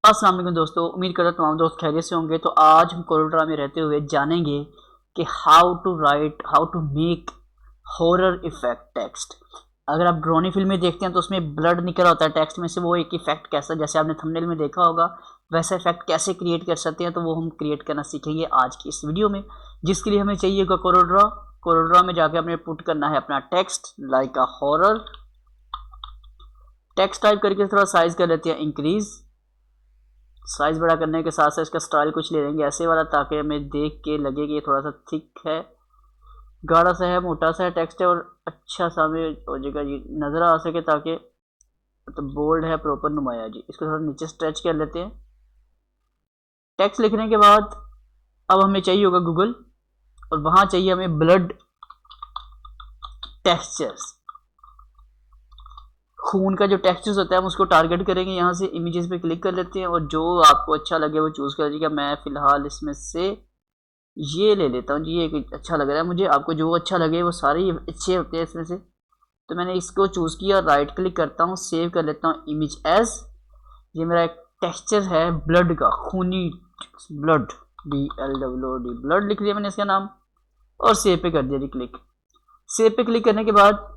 अस्सलाम वालेकुम दोस्तों, उम्मीद करता हूं तमाम दोस्त खैरियत से होंगे। तो आज हम कोरोड्रा में रहते हुए जानेंगे कि how to make horror effect text. अगर आप ड्रोनी फिल्में देखते हैं तो उसमें ब्लड निकल आता है टेक्स्ट में से, वो एक इफेक्ट कैसा, जैसे आपने थंबनेल में देखा होगा, वैसा इफेक्ट कैसे क्रिएट कर सकते हैं, तो वो हम क्रिएट करना सीखेंगे आज की इस वीडियो में। जिसके लिए हमें चाहिए होगा कोरोड्रा में जाके हमें पुट करना है अपना text like a horror. Text type करके थोड़ा साइज कर लेते हैं इंक्रीज। साइज बड़ा करने के साथ साथ इसका स्टाइल कुछ ले लेंगे ऐसे वाला, ताकि हमें देख के लगे कि ये थोड़ा सा थिक है, गाढ़ा सा है, मोटा सा है टेक्स्ट है, और अच्छा सा हमें हो जाएगा जी, नज़र आ सके, ताकि तो बोल्ड है, प्रॉपर नुमाया जी। इसको थोड़ा नीचे स्ट्रेच कर लेते हैं। टेक्स्ट लिखने के बाद अब हमें चाहिए होगा गूगल, और वहाँ चाहिए हमें ब्लड टेक्सचर्स। खून का जो टेक्सचर्स होता है हम उसको टारगेट करेंगे। यहाँ से इमेजेस पे क्लिक कर लेते हैं और जो आपको अच्छा लगे वो चूज़ कर लीजिएगा। मैं फ़िलहाल इसमें से ये ले लेता हूँ जी, ये अच्छा लग रहा है मुझे। आपको जो अच्छा लगे, वो सारे ही अच्छे होते हैं इसमें से। तो मैंने इसको चूज़ किया, राइट क्लिक करता हूँ, सेव कर लेता हूँ इमेज एज। ये मेरा एक टेक्सचर है ब्लड का, खूनी ब्लड, BLOOD ब्लड लिख लिया मैंने इसका नाम, और सेव पे कर दिया जी क्लिक। सेव पे क्लिक करने के बाद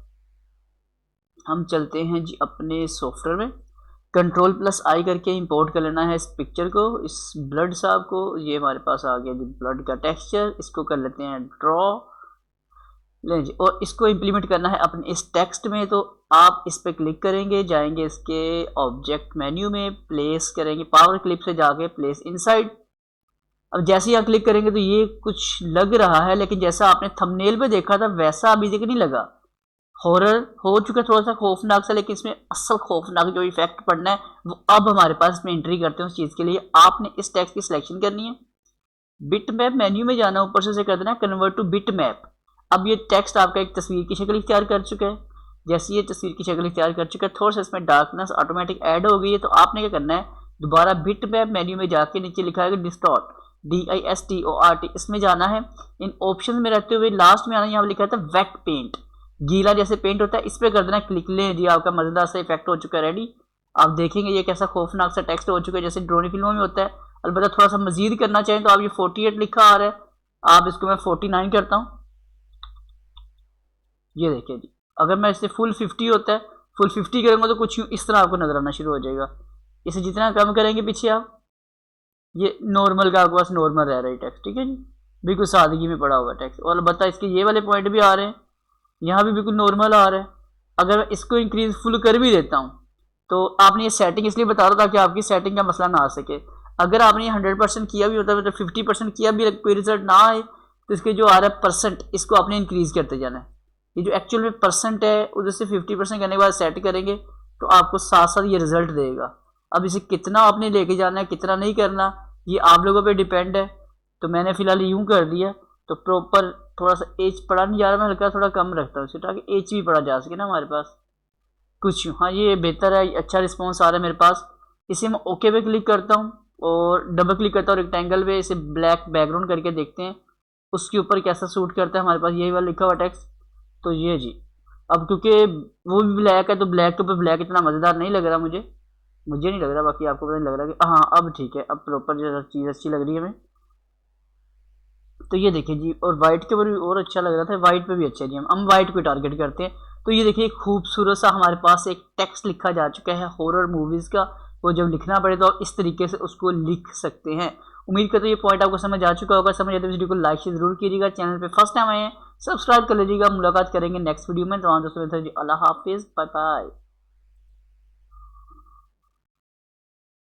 हम चलते हैं जी अपने सॉफ्टवेयर में। Ctrl+I करके इंपोर्ट कर लेना है इस पिक्चर को, इस ब्लड साहब को। ये हमारे पास आ गया जी ब्लड का टेक्सचर। इसको कर लेते हैं ड्रॉ, लें जी, और इसको इम्प्लीमेंट करना है अपने इस टेक्स्ट में। तो आप इस पर क्लिक करेंगे, जाएंगे इसके ऑब्जेक्ट मेन्यू में, प्लेस करेंगे, पावर क्लिप से जाके प्लेस इनसाइड। अब जैसे ही आप क्लिक करेंगे तो ये कुछ लग रहा है, लेकिन जैसा आपने थंबनेल पे देखा था वैसा अभी तक नहीं लगा। हॉरर हो चुका थोड़ा सा खौफनाक सा, लेकिन इसमें असल खौफनाक जो इफेक्ट पड़ना है वो अब हमारे पास इसमें एंट्री करते हैं। उस चीज़ के लिए आपने इस टेक्स्ट की सिलेक्शन करनी है, बिट मैप मेन्यू में जाना, ऊपर से कर देना है कन्वर्ट टू बिट मैप। अब ये टेक्स्ट आपका एक तस्वीर की शक्ल इख्तियार कर चुका है। जैसे ये तस्वीर की शक्ल इख्तियार कर चुका है, थोड़ा सा इसमें डार्कनेस ऑटोमेटिक ऐड हो गई है। तो आपने क्या करना है, दोबारा बिट मैप मेन्यू में जाके नीचे लिखा है डिस्टॉर्ट, DISTORT, इसमें जाना है। इन ऑप्शन में रहते हुए लास्ट में आना, यहाँ लिखा था वेट पेंट, गीला जैसे पेंट होता है, इस पर कर देना क्लिक। लें जी, आपका मजेदार सा इफेक्ट हो चुका है रेडी। आप देखेंगे ये कैसा खौफनाक सा टेक्स्ट हो चुका है, जैसे ड्रोनी फिल्मों में होता है। अलबत्ता थोड़ा सा मजीद करना चाहें तो आप ये 48 लिखा आ रहा है, आप इसको मैं 49 करता हूँ। ये देखिए जी, अगर मैं इससे फुल 50 होता है, फुल 50 करूँगा तो कुछ यूँ इस तरह आपको नजर आना शुरू हो जाएगा। इसे जितना कम करेंगे पीछे आप, ये नॉर्मल का आपके पास नॉर्मल रह रहा है टेक्स्ट, ठीक है जी, बिल्कुल सादगी में पड़ा हुआ टेक्स्ट। और अलबत्ता इसके ये वाले पॉइंट भी आ रहे हैं, यहाँ भी बिल्कुल नॉर्मल आ रहा है। अगर मैं इसको इंक्रीज फुल कर भी देता हूँ तो आपने ये सेटिंग इसलिए बता रहा था कि आपकी सेटिंग का मसला ना आ सके। अगर आपने ये 100% किया भी होता है, मतलब 50% किया भी, कोई रिजल्ट ना आए, तो इसके जो आ रहा है परसेंट, इसको आपने इंक्रीज करते जाना है। ये जो एक्चुअल में परसेंट है उधर से 50% करने के बाद सेट करेंगे तो आपको साथ साथ ये रिजल्ट देगा। अब इसे कितना आपने लेके जाना है, कितना नहीं करना, ये आप लोगों पर डिपेंड है। तो मैंने फिलहाल यूँ कर दिया, तो प्रॉपर थोड़ा सा एच पड़ा नहीं जा रहा, मैं हल्का थोड़ा कम रखता हूँ ताकि एच भी पड़ा जा सके ना हमारे पास कुछ। हाँ, ये बेहतर है, अच्छा रिस्पॉन्स आ रहा है मेरे पास। इसे मैं ओके पे क्लिक करता हूँ और डबल क्लिक करता हूँ रेक्टेंगल पे, इसे ब्लैक बैकग्राउंड करके देखते हैं उसके ऊपर कैसा सूट करता है। हमारे पास यही वाला लिखा हुआ टेक्स्ट, तो ये जी। अब क्योंकि वो भी ब्लैक है तो ब्लैक के ऊपर ब्लैक इतना मज़ेदार नहीं लग रहा मुझे नहीं लग रहा, बाकी आपको पता नहीं लग रहा कि हाँ अब ठीक है, अब प्रॉपर जो चीज़ अच्छी लग रही है हमें। तो ये देखिए जी, और वाइट के ऊपर भी और अच्छा लग रहा था, वाइट पे भी अच्छा है जी। हम वाइट को टारगेट करते हैं। तो ये देखिए खूबसूरत सा हमारे पास एक टेक्स्ट लिखा जा चुका है हॉरर मूवीज़ का। वो जब लिखना पड़े तो आप इस तरीके से उसको लिख सकते हैं। उम्मीद करते हैं ये पॉइंट आपको समझ आ चुका होगा। समझ आते वीडियो को लाइक से जरूर कीजिएगा, चैनल पे फर्स्ट टाइम आए हैं सब्सक्राइब कर लीजिएगा। मुलाकात करेंगे नेक्स्ट वीडियो में। तो दोस्तों जी, अल्लाह हाफिज़, बाय बाय।